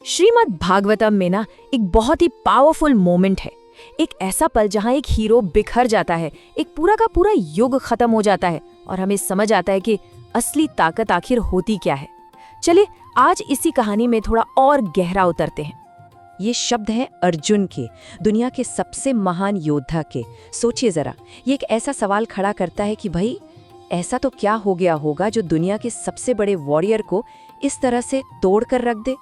श्रीमद् भागवतम में ना एक बहुत ही पावरफुल मोमेंट है। एक ऐसा पल जहाँ एक हीरो बिखर जाता है, एक पूरा का पूरा युग खत्म हो जाता है और हमें समझ आता है कि असली ताकत आखिर होती क्या है। चलिए आज इसी कहानी में थोड़ा और गहरा उतरते हैं। ये शब्द है अर्जुन के, दुनिया के सबसे महान योद्धा के। सोचिए जरा, ये एक ऐसा सवाल खड़ा करता है कि भाई ऐसा तो क्या हो गया होगा जो दुनिया के सबसे बड़े वॉरियर को इस तरह से तोड़ कर रख दे।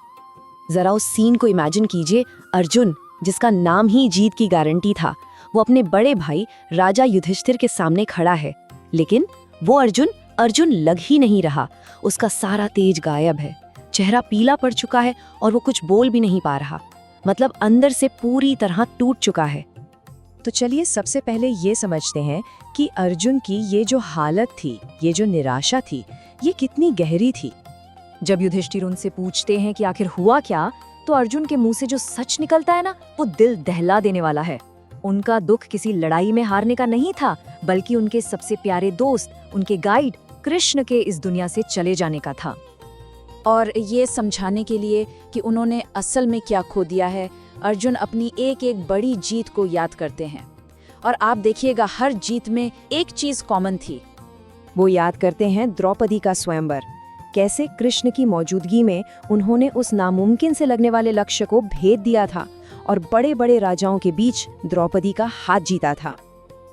जरा उस सीन को इमेजिन कीजिए। अर्जुन, जिसका नाम ही जीत की गारंटी था, वो अपने बड़े भाई राजा युधिष्ठिर के सामने खड़ा है, लेकिन वो अर्जुन लग ही नहीं रहा। उसका सारा तेज गायब है, चेहरा पीला पड़ चुका है और वो कुछ बोल भी नहीं पा रहा। मतलब अंदर से पूरी तरह टूट चुका है। तो चलिए सबसे पहले ये समझते हैं कि अर्जुन की ये जो हालत थी, ये जो निराशा थी, ये कितनी गहरी थी। जब युधिष्ठिर उनसे पूछते हैं कि आखिर हुआ क्या, तो अर्जुन के मुंह से जो सच निकलता है ना, वो दिल दहला देने वाला है। उनका दुख किसी लड़ाई में हारने का नहीं था, बल्कि उनके सबसे प्यारे दोस्त, उनके गाइड कृष्ण के इस दुनिया से चले जाने का था। और ये समझाने के लिए कि उन्होंने असल में क्या खो दिया है, अर्जुन अपनी एक एक बड़ी जीत को याद करते हैं। और आप देखिएगा, हर जीत में एक चीज कॉमन थी। वो याद करते हैं द्रौपदी का स्वयंवर। कैसे कृष्ण की मौजूदगी में उन्होंने उस नामुमकिन से लगने वाले लक्ष्य को भेद दिया था और बड़े बड़े राजाओं के बीच द्रौपदी का हाथ जीता था।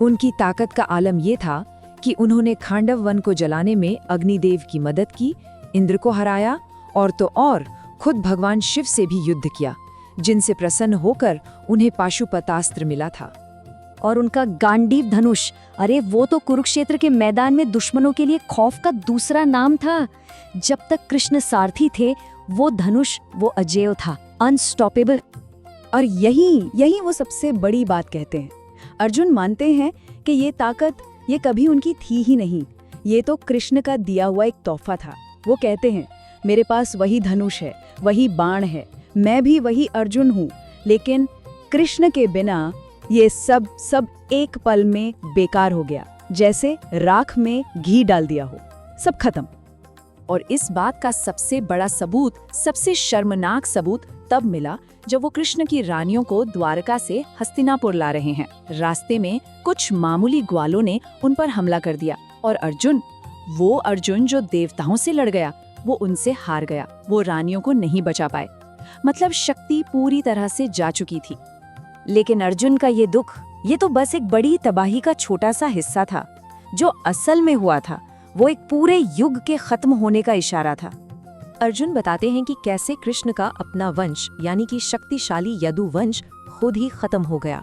उनकी ताकत का आलम ये था कि उन्होंने खांडव वन को जलाने में अग्निदेव की मदद की, इंद्र को हराया और तो और खुद भगवान शिव से भी युद्ध किया, जिनसे प्रसन्न होकर उन्हें पाशुपतास्त्र मिला था। और उनका गांडीव धनुष, अरे वो तो कुरुक्षेत्र के मैदान में दुश्मनों के लिए खौफ का दूसरा नाम था। जब तक कृष्ण सारथी थे, वो धनुष वो अजेय था, अनस्टॉपेबल। और यही वो सबसे बड़ी बात कहते हैं। अर्जुन मानते हैं कि ये ताकत ये कभी उनकी थी ही नहीं, ये तो कृष्ण का दिया हुआ एक तोहफा था। वो कहते हैं, मेरे पास वही धनुष है, वही बाण है, मैं भी वही अर्जुन हूँ, लेकिन कृष्ण के बिना ये सब एक पल में बेकार हो गया, जैसे राख में घी डाल दिया हो, सब खत्म। और इस बात का सबसे बड़ा सबूत, सबसे शर्मनाक सबूत तब मिला जब वो कृष्ण की रानियों को द्वारका से हस्तिनापुर ला रहे हैं। रास्ते में कुछ मामूली ग्वालों ने उन पर हमला कर दिया और वो अर्जुन जो देवताओं से लड़ गया, वो उनसे हार गया। वो रानियों को नहीं बचा पाए। मतलब शक्ति पूरी तरह से जा चुकी थी। लेकिन अर्जुन का ये दुख, ये तो बस एक बड़ी तबाही का छोटा सा हिस्सा था। जो असल में हुआ था, वो एक पूरे युग के खत्म होने का इशारा था। अर्जुन बताते हैं कि कैसे कृष्ण का अपना वंश, यानी कि शक्तिशाली यदु वंश, खुद ही खत्म हो गया।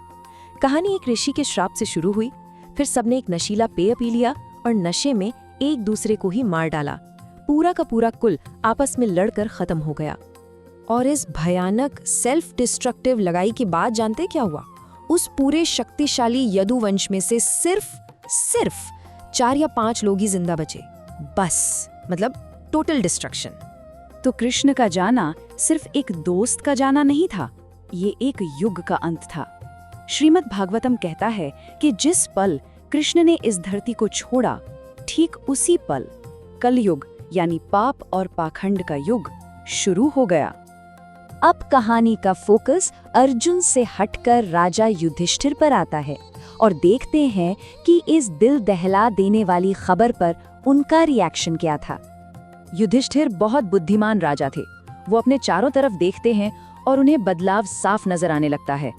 कहानी एक ऋषि के श्राप से शुरू हुई, फिर सबने एक नशीला पेय पी लिया और नशे में एक दूसरे को ही मार डाला। पूरा का पूरा कुल आपस में लड़कर खत्म हो गया। और इस भयानक सेल्फ डिस्ट्रक्टिव लड़ाई के बाद जानते क्या हुआ? उस पूरे शक्तिशाली यदुवंश में से सिर्फ 4 या 5 लोग ही जिंदा बचे, बस। मतलब टोटल डिस्ट्रक्शन। तो कृष्ण का जाना सिर्फ एक दोस्त का जाना नहीं था, ये एक युग का अंत था। श्रीमद् भागवतम कहता है कि जिस पल कृष्ण ने इस धरती को छोड़ा, ठीक उसी पल कलयुग यानी पाप और पाखंड का युग शुरू हो गया। अब कहानी का फोकस अर्जुन से हटकर राजा युधिष्ठिर पर आता है और देखते हैं कि इस दिल दहला देने वाली खबर पर उनका रिएक्शन क्या था। युधिष्ठिर बहुत बुद्धिमान राजा थे। वो अपने चारों तरफ देखते हैं और उन्हें बदलाव साफ नजर आने लगता है।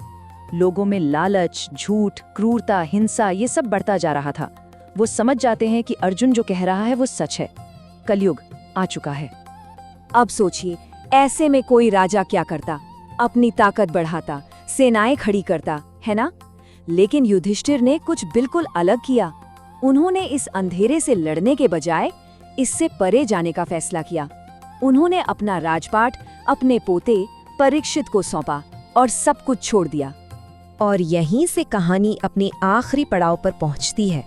लोगों में लालच, झूठ, क्रूरता, हिंसा, ये सब बढ़ता जा रहा था। वो समझ जाते हैं कि अर्जुन जो कह रहा है वो सच है। कलयुग आ चुका है। अब सोचिए, ऐसे में कोई राजा क्या करता? अपनी ताकत बढ़ाता, सेनाएं खड़ी करता, है ना? लेकिन युधिष्ठिर ने कुछ बिल्कुल अलग किया। उन्होंने इस अंधेरे से लड़ने के बजाय इससे परे जाने का फैसला किया। उन्होंने अपना राजपाट अपने पोते परीक्षित को सौंपा और सब कुछ छोड़ दिया। और यहीं से कहानी अपने आखिरी पड़ाव पर पहुंचती है,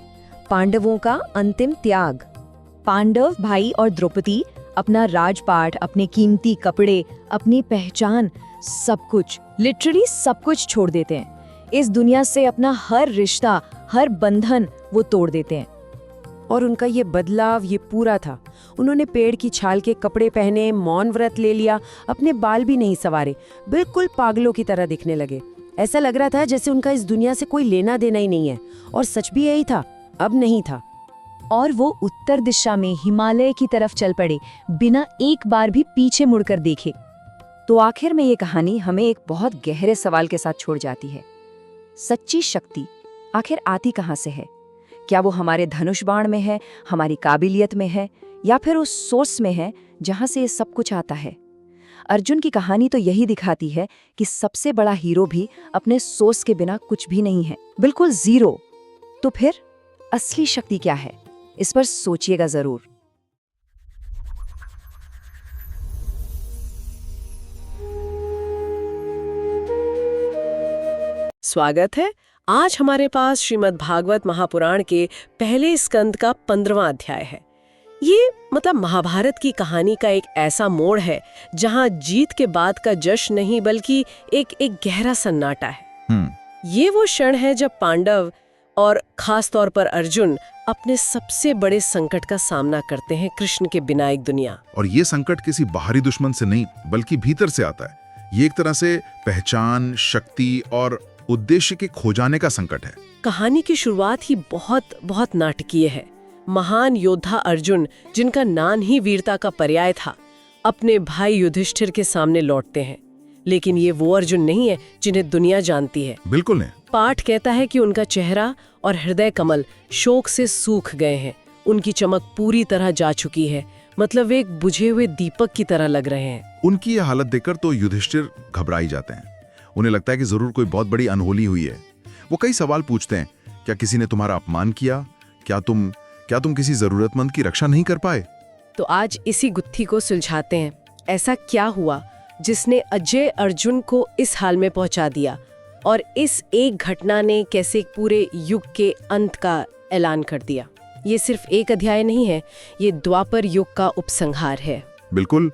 पांडवों का अंतिम त्याग। पांडव भाई और द्रौपदी अपना राजपाट, अपने कीमती कपड़े, अपनी पहचान, सब कुछ, लिटरली सब कुछ छोड़ देते हैं। इस दुनिया से अपना हर रिश्ता, हर बंधन वो तोड़ देते हैं। और उनका ये बदलाव ये पूरा था। उन्होंने पेड़ की छाल के कपड़े पहने, मौन व्रत ले लिया, अपने बाल भी नहीं संवारे, बिल्कुल पागलों की तरह दिखने लगे। ऐसा लग रहा था जैसे उनका इस दुनिया से कोई लेना देना ही नहीं है। और सच भी यही था, अब नहीं था। और वो उत्तर दिशा में हिमालय की तरफ चल पड़े, बिना एक बार भी पीछे मुड़कर देखे। तो आखिर में ये कहानी हमें एक बहुत गहरे सवाल के साथ छोड़ जाती है। सच्ची शक्ति आखिर आती कहाँ से है? क्या वो हमारे धनुष बाण में है, हमारी काबिलियत में है, या फिर उस सोर्स में है जहाँ से ये सब कुछ आता है? अर्जुन की कहानी तो यही दिखाती है कि सबसे बड़ा हीरो भी अपने सोर्स के बिना कुछ भी नहीं है, बिल्कुल जीरो। तो फिर असली शक्ति क्या है? इस पर सोचिएगा जरूर। स्वागत है। आज हमारे पास श्रीमद् भागवत महापुराण के पहले स्कंद का 15वां अध्याय है। ये मतलब महाभारत की कहानी का एक ऐसा मोड़ है जहां जीत के बाद का जश्न नहीं बल्कि एक गहरा सन्नाटा है। ये वो क्षण है जब पांडव और खास तौर पर अर्जुन अपने सबसे बड़े संकट का सामना करते हैं, कृष्ण के बिना एक दुनिया। और ये संकट किसी बाहरी दुश्मन से नहीं बल्कि भीतर से आता है। ये एक तरह से पहचान, शक्ति और उद्देश्य के खो जाने का संकट है। कहानी की शुरुआत ही बहुत नाटकीय है। महान योद्धा अर्जुन, जिनका नाम ही वीरता का पर्याय था, अपने भाई युधिष्ठिर के सामने लौटते हैं। लेकिन ये वो अर्जुन नहीं है जिन्हें दुनिया जानती है। बिल्कुल नहीं। पाठ कहता है कि उनका चेहरा और हृदय कमल शोक से सूख गए हैं, उनकी चमक पूरी तरह जा चुकी है, मतलब वे एक बुझे हुए दीपक की तरह लग रहे हैं। उनकी यह हालत देखकर तो युधिष्ठिर घबराई जाते हैं। उन्हें लगता है कि जरूर कोई बहुत बड़ी अनहोनी हुई है। वो कई सवाल पूछते हैं, क्या किसी ने तुम्हारा अपमान किया? क्या तुम किसी जरूरतमंद की रक्षा नहीं कर पाए? तो आज इसी गुत्थी को सुलझाते हैं। ऐसा क्या हुआ जिसने अजय अर्जुन को इस हाल में पहुंचा दिया, और इस एक घटना ने कैसे एक पूरे युग के अंत का ऐलान कर दिया? ये सिर्फ एक अध्याय नहीं है, ये द्वापर युग का उपसंहार है। बिल्कुल।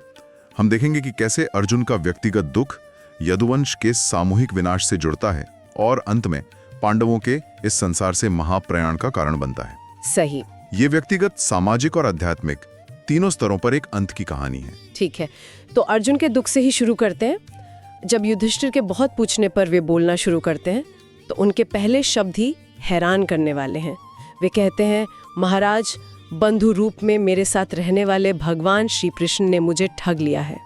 हम देखेंगे कि कैसे अर्जुन का व्यक्तिगत दुख यदुवंश के सामूहिक विनाश से जुड़ता है और अंत में पांडवों के इस संसार से महाप्रयाण का कारण बनता है। सही। ये व्यक्तिगत, सामाजिक और आध्यात्मिक तीनों स्तरों पर एक अंत की कहानी है। ठीक है, तो अर्जुन के दुख से ही शुरू करते हैं। जब युधिष्ठिर के बहुत पूछने पर वे बोलना शुरू करते हैं तो उनके पहले शब्द ही हैरान करने वाले हैं। वे कहते हैं, महाराज, बंधु रूप में मेरे साथ रहने वाले भगवान श्री कृष्ण ने मुझे ठग लिया है।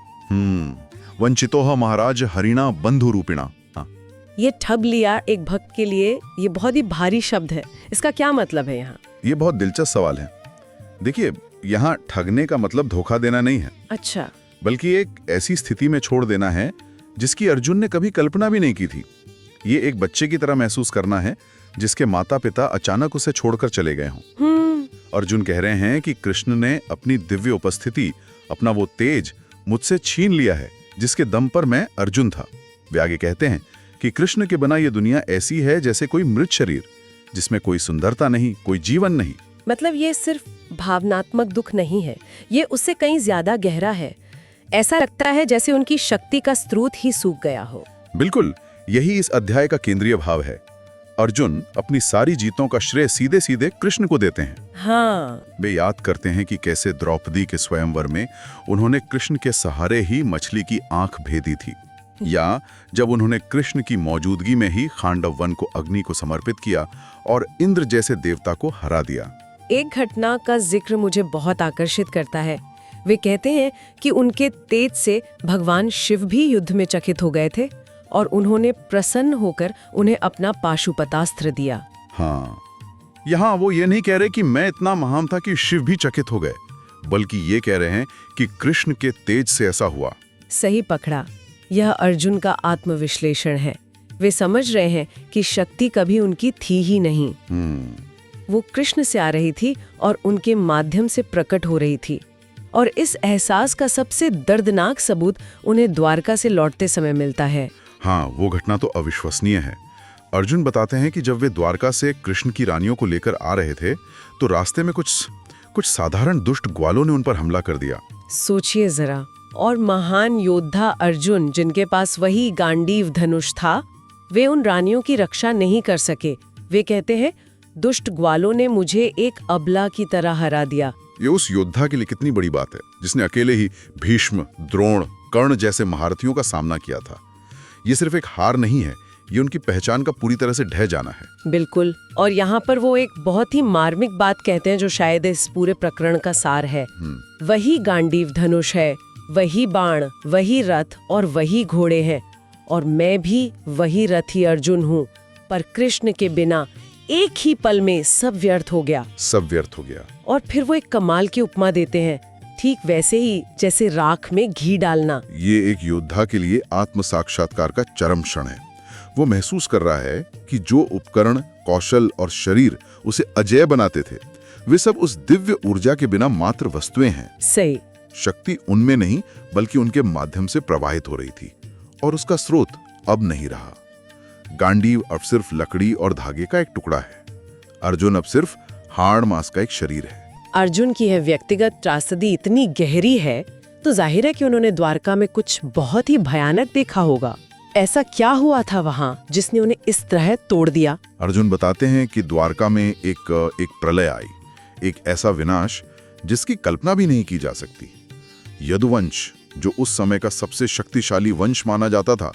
वंचितोह महाराज हरिणा बंधु रूपिणा। ये ठग लिया एक भक्त के लिए ये बहुत ही भारी शब्द है। इसका क्या मतलब है यहाँ? ये बहुत दिलचस्प सवाल है। देखिए, यहाँ ठगने का मतलब धोखा देना नहीं है। अच्छा। बल्कि एक ऐसी स्थिति में छोड़ देना है जिसकी अर्जुन ने कभी कल्पना भी नहीं की थी। ये एक बच्चे की तरह महसूस करना है जिसके माता पिता अचानक उसे छोड़कर चले गए हों। अर्जुन कह रहे हैं कि कृष्ण ने अपनी दिव्य उपस्थिति, अपना वो तेज मुझसे छीन लिया है जिसके दम पर मैं अर्जुन था। वे आगे कहते हैं कि कृष्ण के बिना ये दुनिया ऐसी है जैसे कोई मृत शरीर, जिसमें कोई सुंदरता नहीं, कोई जीवन नहीं। मतलब ये सिर्फ भावनात्मक दुख नहीं है, ये उससे कहीं ज्यादा गहरा है। ऐसा लगता है जैसे उनकी शक्ति का स्रोत ही सूख गया हो। बिल्कुल, यही इस अध्याय का केंद्रीय भाव है। अर्जुन अपनी सारी जीतों का श्रेय सीधे सीधे कृष्ण को देते हैं। हाँ। वे याद करते हैं कि कैसे द्रौपदी के स्वयंवर में उन्होंने कृष्ण के सहारे ही मछली की आंख भेदी थी, या जब उन्होंने कृष्ण की मौजूदगी में ही खांडव वन को अग्नि को समर्पित किया और इंद्र जैसे देवता को हरा दिया। एक घटना का जिक्र मुझे बहुत आकर्षित करता है। वे कहते हैं कि उनके तेज से भगवान शिव भी युद्ध में चकित हो गए थे और उन्होंने प्रसन्न होकर उन्हें अपना पाशुपतास्त्र दिया। हाँ, यहाँ वो ये नहीं कह रहे कि मैं इतना महान था कि शिव भी चकित हो गए, बल्कि ये कह रहे हैं कि कृष्ण के तेज से ऐसा हुआ। सही पकड़ा। यह अर्जुन का आत्मविश्लेषण है। वे समझ रहे हैं कि शक्ति कभी उनकी थी ही नहीं। वो कृष्ण से आ रही थी और उनके माध्यम से प्रकट हो रही थी। और इस एहसास का सबसे दर्दनाक सबूत उन्हें द्वारका से लौटते समय मिलता है। हाँ, वो घटना तो अविश्वसनीय है। अर्जुन बताते हैं कि जब वे द्वारका से कृष्ण की रानियों को लेकर आ रहे थे तो रास्ते में कुछ साधारण दुष्ट ग्वालों ने उन पर हमला कर दिया। सोचिए जरा। और महान योद्धा अर्जुन, जिनके पास वही गांडीव धनुष था, वे उन रानियों की रक्षा नहीं कर सके। वे कहते हैं, दुष्ट ग्वालों ने मुझे एक अबला की तरह हरा दिया। ये उस योद्धा के लिए कितनी बड़ी बात है जिसने अकेले ही भीष्म, द्रोण, कर्ण जैसे महारथियों का सामना किया था। ये सिर्फ एक हार नहीं है, ये उनकी पहचान का पूरी तरह से ढह जाना है। बिल्कुल। और यहाँ पर वो एक बहुत ही मार्मिक बात कहते हैं जो शायद इस पूरे प्रकरण का सार है। वही गांडीव धनुष है, वही बाण, वही रथ और वही घोड़े हैं, और मैं भी वही रथी अर्जुन हूँ। पर कृष्ण के बिना एक ही पल में सब व्यर्थ हो गया। सब व्यर्थ हो गया। और फिर वो एक कमाल की उपमा देते हैं, ठीक वैसे ही जैसे राख में घी डालना। ये एक योद्धा के लिए आत्म साक्षात्कार का चरम क्षण है। वो महसूस कर रहा है कि जो उपकरण, कौशल और शरीर उसे अजेय बनाते थे, वे सब उस दिव्य ऊर्जा के बिना मात्र वस्तुएं हैं। सही। शक्ति उनमें नहीं बल्कि उनके माध्यम से प्रवाहित हो रही थी, और उसका स्रोत अब नहीं रहा। गांडीव अब सिर्फ लकड़ी और धागे का एक टुकड़ा है। अर्जुन अब सिर्फ हाड़ मांस का एक शरीर है। अर्जुन की यह व्यक्तिगत त्रासदी इतनी गहरी है तो जाहिर है कि उन्होंने द्वारका में कुछ बहुत ही भयानक देखा होगा। ऐसा क्या हुआ था वहां जिसने उन्हें इस तरह तोड़ दिया? अर्जुन बताते हैं कि द्वारका में एक प्रलय आई, एक ऐसा विनाश जिसकी कल्पना भी नहीं की जा सकती। यदुवंश, जो उस समय का सबसे शक्तिशाली वंश माना जाता था,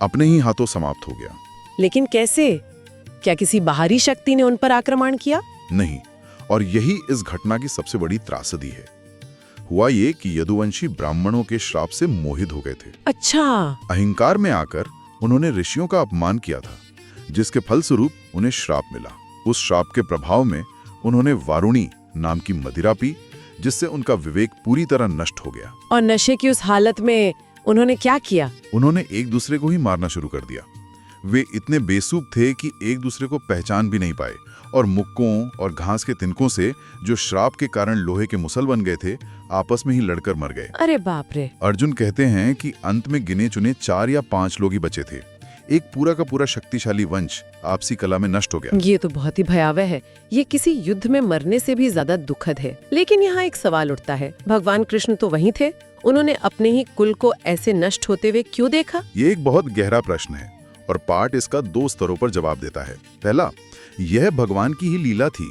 अपने ही हाथों समाप्त हो गया। लेकिन कैसे? क्या किसी बाहरी शक्ति ने उन पर आक्रमण किया? नहीं, और यही इस घटना की सबसे बड़ी त्रासदी है। हुआ ये कि यदुवंशी ब्राह्मणों के श्राप से मोहित हो गए थे। अच्छा। अहंकार में आकर उन्होंने ऋषियों का अपमान किया था, जिसके फलस्वरूप उन्हें श्राप मिला। उस श्राप के प्रभाव में उन्होंने वारुणी नाम की मदिरा पी, जिससे उनका विवेक पूरी तरह नष्ट हो गया। और नशे की उस हालत में उन्होंने क्या किया? उन्होंने एक दूसरे को ही मारना शुरू कर दिया। वे इतने बेसूब थे कि एक दूसरे को पहचान भी नहीं पाए, और मुक्कों और घास के तिनकों से, जो श्राप के कारण लोहे के मुसल बन गए थे, आपस में ही लड़कर मर गए। अरे बाप रे। अर्जुन कहते हैं कि अंत में गिने चुने 4 या 5 लोग ही बचे थे। एक पूरा का पूरा शक्तिशाली वंश आपसी कला में नष्ट हो गया। ये तो बहुत ही भयावह है। ये किसी युद्ध में मरने से भी ज्यादा दुखद है। लेकिन यहाँ एक सवाल उठता है, भगवान कृष्ण तो वहीं थे, उन्होंने अपने ही कुल को ऐसे नष्ट होते हुए क्यों देखा? ये एक बहुत गहरा प्रश्न है, और पाठ इसका 2 स्तरों पर जवाब देता है। पहला, यह भगवान की ही लीला थी।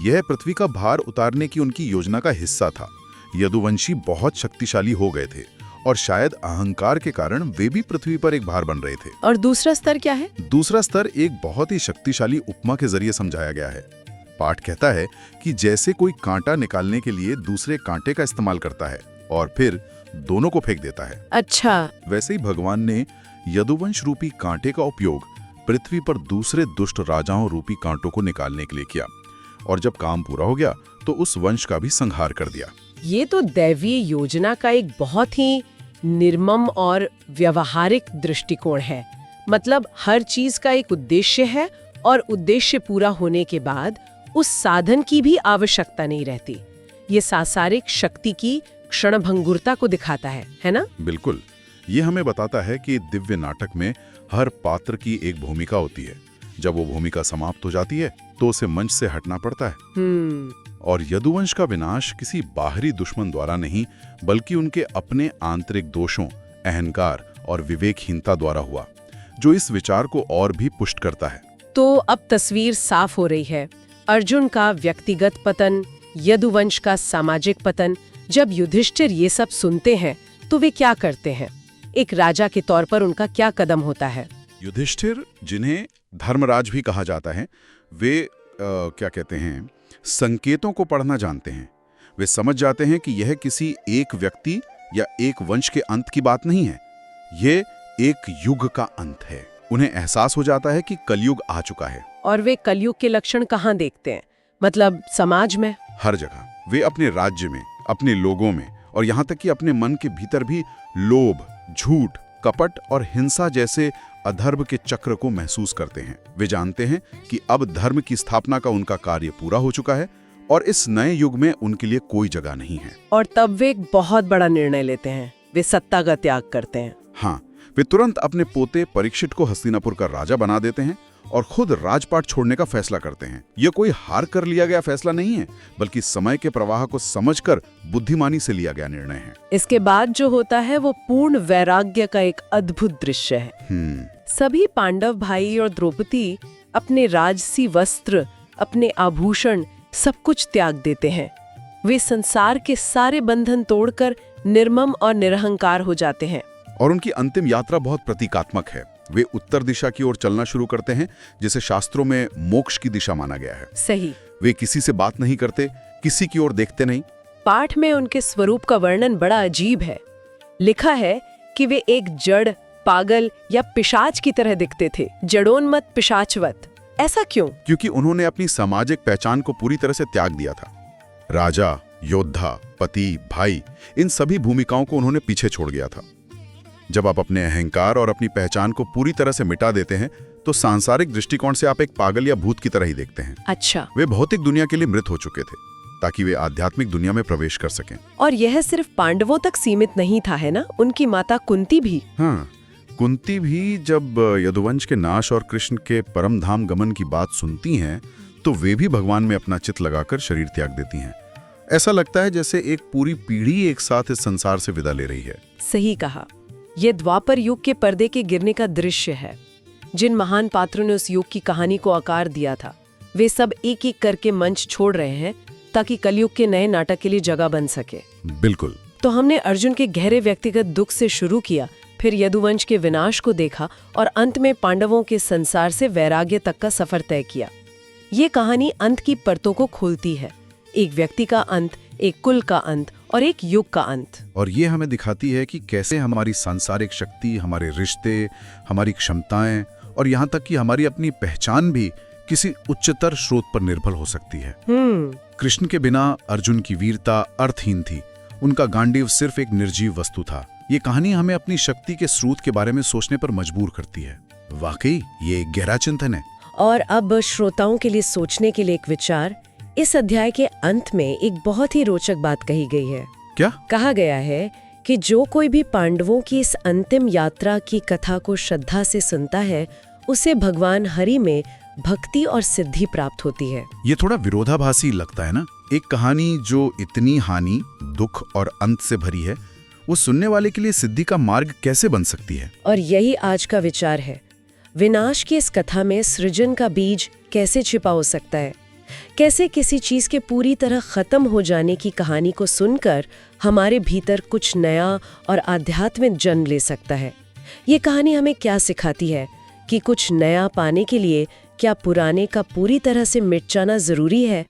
यह पृथ्वी का भार उतारने की उनकी योजना का हिस्सा था। यदुवंशी बहुत शक्तिशाली हो गए थे, और शायद अहंकार के कारण वे भी पृथ्वी पर एक भार बन रहे थे। और दूसरा स्तर क्या है? दूसरा स्तर एक बहुत ही शक्तिशाली उपमा के जरिए समझाया गया है। पाठ कहता है कि जैसे कोई कांटा निकालने के लिए दूसरे कांटे का इस्तेमाल करता है और फिर दोनों को फेंक देता है, अच्छा, वैसे ही भगवान ने यदुवंश रूपी कांटे का उपयोग पृथ्वी पर दूसरे दुष्ट राजाओं रूपी कांटों को निकालने के लिए किया, और जब काम पूरा हो गया तो उस वंश का भी संहार कर दिया। ये तो दैवीय योजना का एक बहुत ही निर्मम और व्यवहारिक दृष्टिकोण है। मतलब हर चीज का एक उद्देश्य है, और उद्देश्य पूरा होने के बाद उस साधन की भी आवश्यकता नहीं रहती। ये सांसारिक शक्ति की क्षणभंगुरता को दिखाता है ना? बिल्कुल। ये हमें बताता है कि दिव्य नाटक में हर पात्र की एक भूमिका होती है। जब वो भूमिका समाप्त हो जाती है तो उसे मंच से हटना पड़ता है। और यदुवंश का विनाश किसी बाहरी दुश्मन द्वारा नहीं, बल्कि उनके अपने आंतरिक दोषों, अहंकार और विवेकहीनता द्वारा हुआ, जो इस विचार को और भी पुष्ट करता है। तो अब तस्वीर साफ हो रही है। अर्जुन का व्यक्तिगत पतन, यदुवंश का सामाजिक पतन। जब युधिष्ठिर ये सब सुनते हैं तो वे क्या करते हैं? एक राजा के तौर पर उनका क्या कदम होता है? युधिष्ठिर, जिन्हें धर्मराज भी कहा जाता है, वे क्या कहते हैं, संकेतों को पढ़ना जानते हैं। वे समझ जाते हैं कि यह किसी एक व्यक्ति या एक वंश के अंत की बात नहीं है, ये एक युग का अंत है। उन्हें एहसास हो जाता है कि कलयुग आ चुका है। और वे कलयुग के लक्षण कहाँ देखते हैं? मतलब समाज में? हर जगह। वे अपने राज्य में, अपने लोगों में, और यहाँ तक कि अपने मन के भीतर भी लोभ, झूठ, कपट और हिंसा जैसे अधर्म के चक्र को महसूस करते हैं। वे जानते हैं कि अब धर्म की स्थापना का उनका कार्य पूरा हो चुका है, और इस नए युग में उनके लिए कोई जगह नहीं है। और तब वे एक बहुत बड़ा निर्णय लेते हैं। वे सत्ता का त्याग करते हैं। हाँ, वे तुरंत अपने पोते परीक्षित को हस्तिनापुर का राजा बना देते हैं और खुद राजपाट छोड़ने का फैसला करते हैं। यह कोई हार कर लिया गया फैसला नहीं है, बल्कि समय के प्रवाह को समझकर बुद्धिमानी से लिया गया निर्णय है। इसके बाद जो होता है वो पूर्ण वैराग्य का एक अद्भुत दृश्य है। सभी पांडव भाई और द्रौपदी अपने राजसी वस्त्र अपने आभूषण, सब कुछ त्याग देते हैं। वे संसार के सारे बंधन तोड़कर निर्मम और निरहंकार हो जाते हैं। और उनकी अंतिम यात्रा बहुत प्रतीकात्मक है। वे उत्तर दिशा की ओर चलना शुरू करते हैं, जिसे शास्त्रों में मोक्ष की दिशा माना गया है। सही। वे किसी से बात नहीं करते, किसी की ओर देखते नहीं। पाठ में उनके स्वरूप का वर्णन बड़ा अजीब है। लिखा है कि वे एक जड़, पागल या पिशाच की तरह दिखते थे, जड़ोन्मत्त पिशाचवत। ऐसा क्यों? क्योंकि उन्होंने अपनी सामाजिक पहचान को पूरी तरह से त्याग दिया था। राजा, योद्धा, पति, भाई, इन सभी भूमिकाओं को उन्होंने पीछे छोड़ दिया था। जब आप अपने अहंकार और अपनी पहचान को पूरी तरह से मिटा देते हैं तो सांसारिक दृष्टिकोण से आप एक पागल या भूत की तरह ही देखते हैं। अच्छा। वे भौतिक दुनिया के लिए मृत हो चुके थे ताकि वे आध्यात्मिक दुनिया में प्रवेश कर सकें। और यह सिर्फ पांडवों तक सीमित नहीं था, है ना? उनकी माता कुंती भी। हाँ, कुंती भी जब यदुवंश के नाश और कृष्ण के परम धाम गमन की बात सुनती हैं तो वे भी भगवान में अपना चित्त लगाकर शरीर त्याग देती हैं। ऐसा लगता है जैसे एक पूरी पीढ़ी एक साथ इस संसार से विदा ले रही है। सही कहा। यह द्वापर युग के पर्दे के गिरने का दृश्य है। जिन महान पात्रों ने उस युग की कहानी को आकार दिया था, वे सब एक एक करके मंच छोड़ रहे हैं ताकि कलयुग के नए नाटक के लिए जगह बन सके। बिल्कुल। तो हमने अर्जुन के गहरे व्यक्तिगत दुख से शुरू किया, फिर यदुवंश के विनाश को देखा और अंत में पांडवों के संसार से वैराग्य तक का सफर तय किया। ये कहानी अंत की परतों को खोलती है। एक व्यक्ति का अंत, एक कुल का अंत और एक युग का अंत। और ये हमें दिखाती है कि कैसे हमारी सांसारिक शक्ति, हमारे रिश्ते, हमारी क्षमताएं और यहाँ तक कि हमारी अपनी पहचान भी किसी उच्चतर स्रोत पर निर्भर हो सकती है। कृष्ण के बिना अर्जुन की वीरता अर्थहीन थी। उनका गांडीव सिर्फ एक निर्जीव वस्तु था। ये कहानी हमें अपनी शक्ति के स्रोत के बारे में सोचने पर मजबूर करती है। वाकई ये एक गहरा चिंतन है। और अब श्रोताओं के लिए सोचने के लिए एक विचार। इस अध्याय के अंत में एक बहुत ही रोचक बात कही गई है। क्या? कहा गया है कि जो कोई भी पांडवों की इस अंतिम यात्रा की कथा को श्रद्धा से सुनता है, उसे भगवान हरि में भक्ति और सिद्धि प्राप्त होती है। ये थोड़ा विरोधाभासी लगता है ना? एक कहानी जो इतनी हानि, दुख और अंत से भरी है, वो सुनने वाले के लिए सिद्धि का मार्ग कैसे बन सकती है? और यही आज का विचार है। विनाश की इस कथा में सृजन का बीज कैसे छिपा हो सकता है? कैसे किसी चीज के पूरी तरह खत्म हो जाने की कहानी को सुनकर हमारे भीतर कुछ नया और आध्यात्मिक जन्म ले सकता है? ये कहानी हमें क्या सिखाती है कि कुछ नया पाने के लिए क्या पुराने का पूरी तरह से मिट जाना जरूरी है?